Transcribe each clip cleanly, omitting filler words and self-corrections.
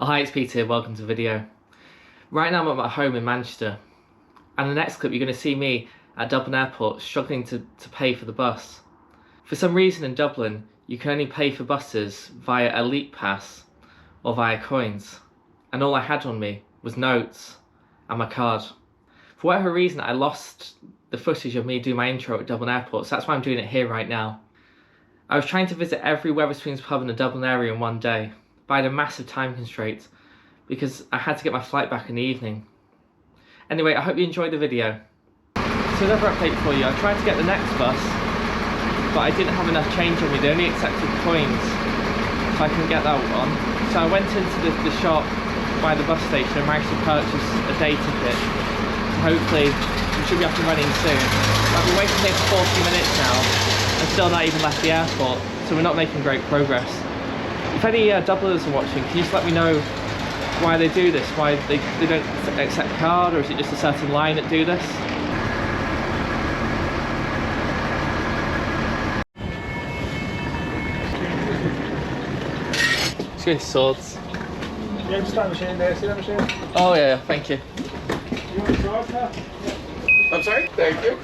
Hi, it's Peter, welcome to the video. Right now I'm at my home in Manchester, and in the next clip you're going to see me at Dublin Airport struggling to pay for the bus. For some reason in Dublin you can only pay for buses via Elite Pass or via coins, and all I had on me was notes and my card. For whatever reason I lost the footage of me doing my intro at Dublin Airport, so that's why I'm doing it here right now. I was trying to visit every Wetherspoons pub in the Dublin area in one day, but I had a massive time constraint because I had to get my flight back in the evening. Anyway, I hope you enjoyed the video. So another update for you, I tried to get the next bus, but I didn't have enough change on me. They only accepted coins, so I couldn't get that one. So I went into the shop by the bus station and managed to purchase a day ticket. Hopefully we should be up and running soon. I've been waiting here for 40 minutes now and still not even left the airport, so we're not making great progress. If any Dubliners are watching, can you just let me know why they do this? Why they don't accept card, or is it just a certain line that do this? Let's go to Swords. Yeah, just that machine there, see that machine? Oh yeah, thank you. You want Swords, huh? I'm sorry? Thank you.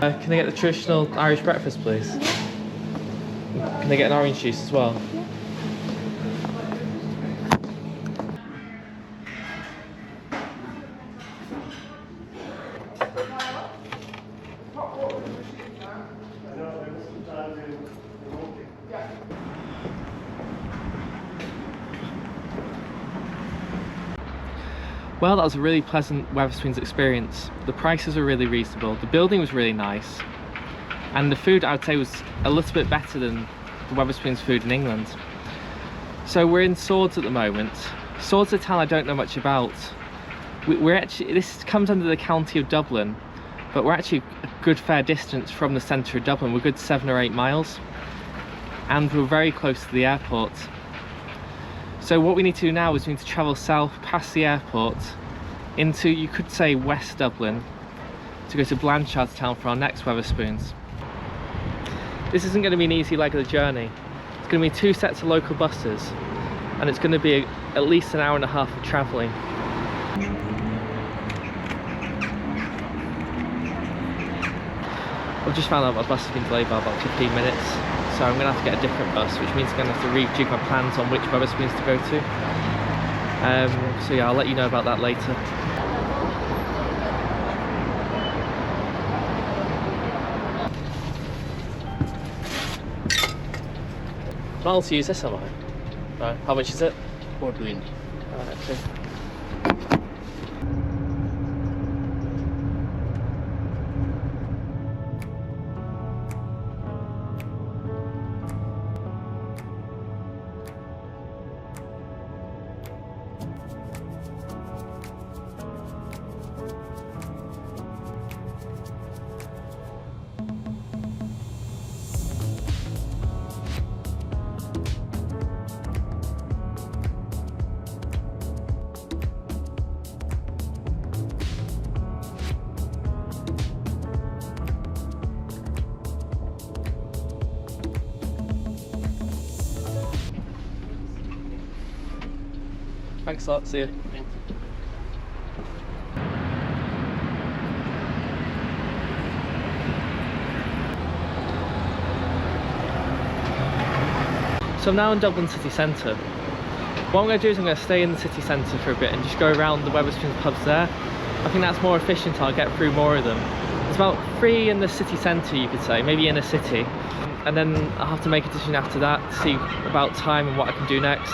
Can I get the traditional Irish breakfast, please? Can I get an orange juice as well? Well, that was a really pleasant Wetherspoons experience. The prices were really reasonable, the building was really nice, and the food I would say was a little bit better than the Wetherspoons food in England. So we're in Swords at the moment. Swords is a town I don't know much about. This comes under the county of Dublin, but we're actually a good fair distance from the centre of Dublin. We're a good 7 or 8 miles, and we're very close to the airport. So what we need to do now is we need to travel south past the airport into, you could say, West Dublin to go to Blanchardstown for our next Wetherspoons. This isn't going to be an easy leg of the journey. It's going to be 2 sets of local buses, and it's going to be at least an hour and a half of travelling. I've just found out my bus has been delayed by about 15 minutes. So I'm going to have to get a different bus, which means I'm going to have to rejig my plans on which Wetherspoons to go to. So yeah, I'll let you know about that later. I'm not able to use this, am I? No. How much is it? 420. Alright, okay. Thanks a lot, see you. So I'm now in Dublin city centre. What I'm going to do is I'm going to stay in the city centre for a bit and just go around the Wetherspoons pubs there. I think that's more efficient, I'll get through more of them. There's about 3 in the city centre, you could say, maybe in a city. And then I'll have to make a decision after that to see about time and what I can do next.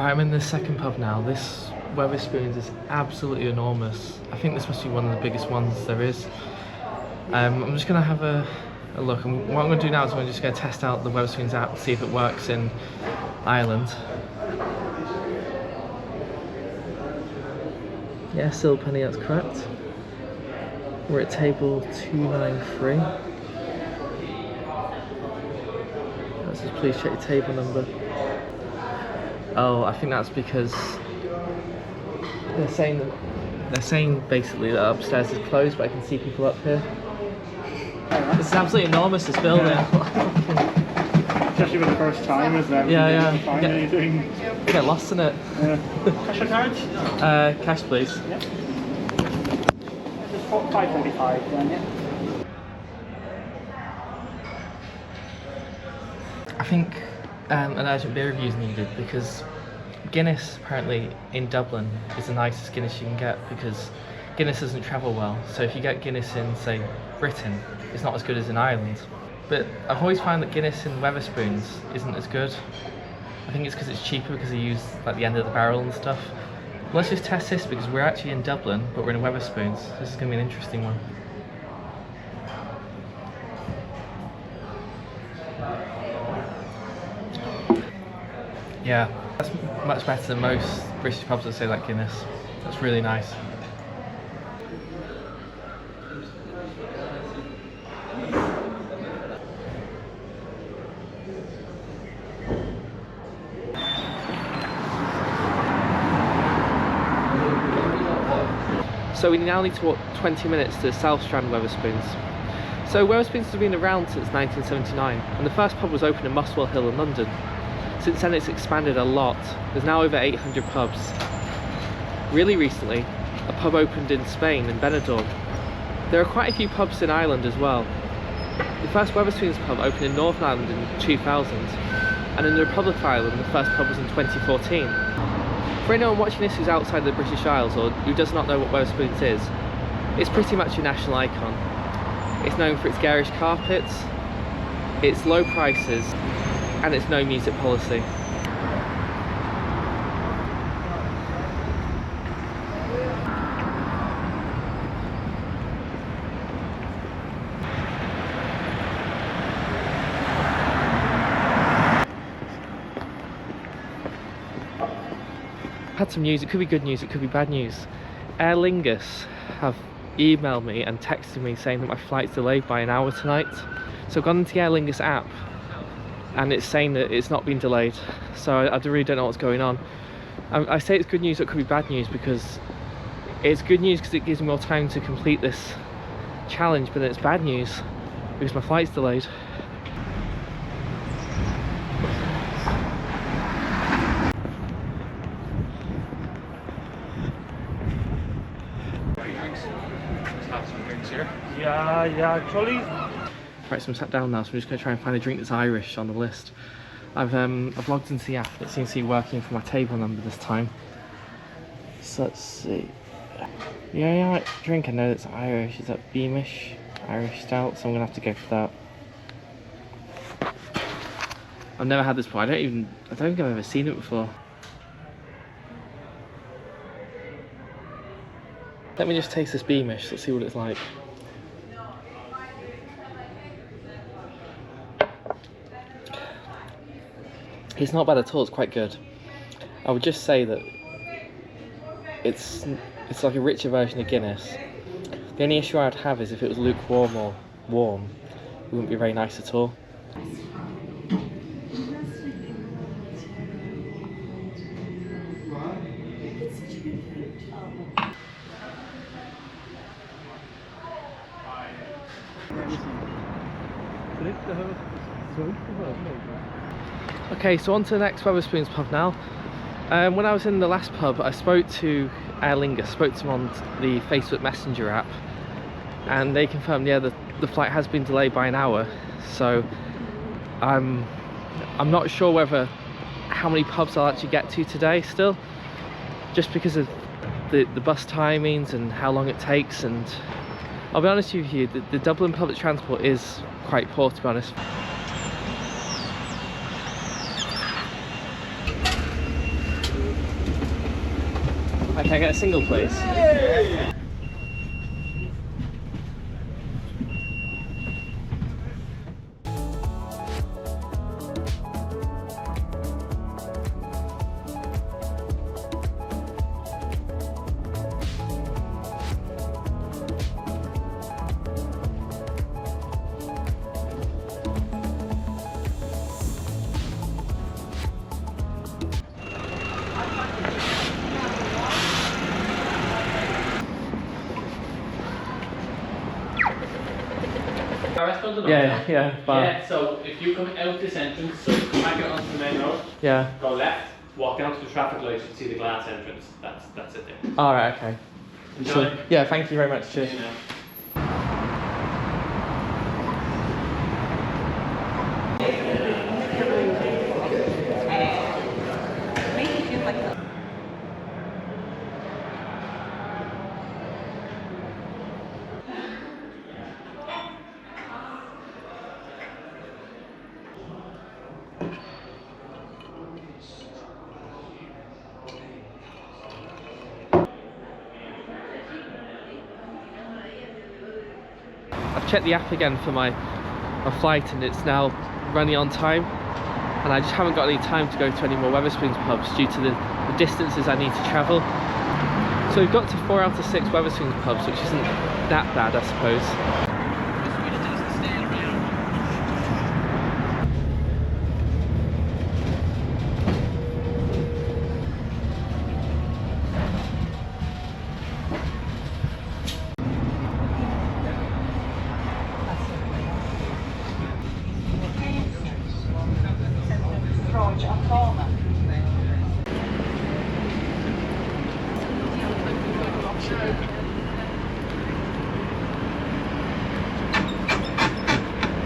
I'm in the second pub now. This Wetherspoons is absolutely enormous. I think this must be one of the biggest ones there is. I'm just going to have a look, and what I'm going to do now is I'm just going to test out the Wetherspoons app, see if it works in Ireland. Yeah, still a penny, that's correct. We're at table 293. Let's just please check your table number. Oh, I think that's because they're saying basically that upstairs is closed, but I can see people up here. This is absolutely enormous, this building. Especially for the first time, isn't it? Yeah. Find anything. Get lost in it. Cash or cards? Cash, please. Yeah. Just 5.45 then, yeah. I think an urgent beer review is needed because Guinness apparently in Dublin is the nicest Guinness you can get because Guinness doesn't travel well. So if you get Guinness in, say, Britain, it's not as good as in Ireland. But I've always found that Guinness in Wetherspoons isn't as good. I think it's because it's cheaper because they use like the end of the barrel and stuff. Let's just test this because we're actually in Dublin, but we're in Wetherspoons. This is going to be an interesting one. Yeah, that's much better than most British pubs that say like Guinness. That's really nice. So we now need to walk 20 minutes to South Strand Wetherspoons. So Wetherspoons has been around since 1979 and the first pub was opened in Muswell Hill in London. Since then it's expanded a lot. There's now over 800 pubs. Really recently, a pub opened in Spain in Benidorm. There are quite a few pubs in Ireland as well. The first Wetherspoons pub opened in Northern Ireland in 2000 and in the Republic of Ireland the first pub was in 2014. For anyone watching this who's outside the British Isles or who does not know what Wetherspoons is, it's pretty much a national icon. It's known for its garish carpets, its low prices, and its no music policy. Had some news, it could be good news, it could be bad news. Aer Lingus have emailed me and texted me saying that my flight's delayed by an hour tonight. So I've gone into the Aer Lingus app and it's saying that it's not been delayed. So I really don't know what's going on. I say it's good news, it could be bad news because it's good news because it gives me more time to complete this challenge, but then it's bad news because my flight's delayed. Yeah, trolley. Right, so I'm sat down now, so I'm just going to try and find a drink that's Irish on the list. I've logged into the app, it seems to be working for my table number this time. So let's see. The only drink I know that's Irish is that Beamish Irish Stout, so I'm going to have to go for that. I've never had this before, I don't think I've ever seen it before. Let me just taste this Beamish, let's see what it's like. It's not bad at all, it's quite good. I would just say that it's like a richer version of Guinness. The only issue I'd have is if it was lukewarm or warm, it wouldn't be very nice at all. Okay, so on to the next Wetherspoons pub now. When I was in the last pub, I spoke to Aer Lingus, spoke to them on the Facebook Messenger app, and they confirmed, yeah, the flight has been delayed by an hour. So I'm not sure how many pubs I'll actually get to today still, just because of the bus timings and how long it takes. And I'll be honest with you, the Dublin public transport is quite poor, to be honest. Can I get a single, please? Yeah, but Yeah, so if you come out this entrance, so come back out onto the main road, yeah. go left, walk down to the traffic light, you see the glass entrance. That's it there. All right, okay. Enjoy. So, yeah, thank you very much. Cheers. You know. I've checked the app again for my flight and it's now running on time, and I just haven't got any time to go to any more Wetherspoons pubs due to the distances I need to travel. So we've got to 4 out of 6 Wetherspoons pubs, which isn't that bad, I suppose.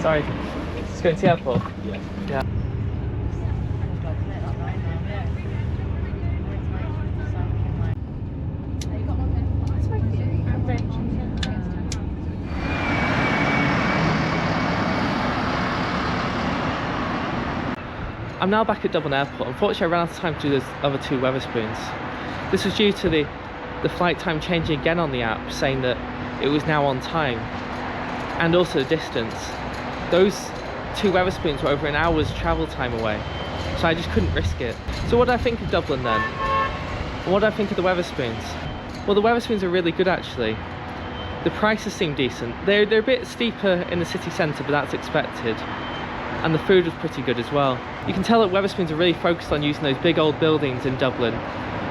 Sorry, just going to the airport? Yeah. I'm now back at Dublin Airport. Unfortunately, I ran out of time to do those other 2 Wetherspoons. This was due to the flight time changing again on the app, saying that it was now on time, and also the distance. Those 2 Wetherspoons were over an hour's travel time away, so I just couldn't risk it. So what do I think of Dublin then? And what do I think of the Wetherspoons? Well, the Wetherspoons are really good actually. The prices seem decent. They're a bit steeper in the city centre, but that's expected. And the food was pretty good as well. You can tell that Wetherspoons are really focused on using those big old buildings in Dublin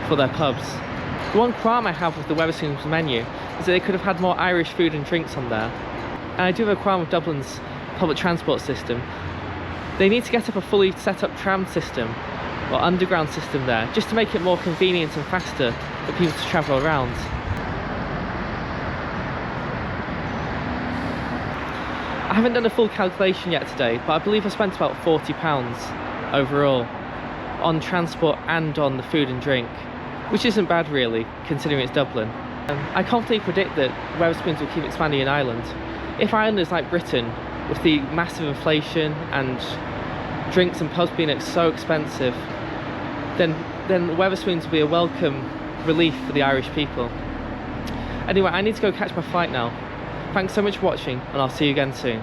for their pubs. The one qualm I have with the Wetherspoons menu is that they could have had more Irish food and drinks on there. And I do have a qualm with Dublin's public transport system. They need to get up a fully set up tram system or underground system there, just to make it more convenient and faster for people to travel around. I haven't done a full calculation yet today, but I believe I spent about £40 overall on transport and on the food and drink, which isn't bad really, considering it's Dublin. I confidently predict that Wetherspoons will keep expanding in Ireland. If Ireland is like Britain, with the massive inflation and drinks and pubs being so expensive, then Wetherspoons will be a welcome relief for the Irish people. Anyway, I need to go catch my flight now. Thanks so much for watching, and I'll see you again soon.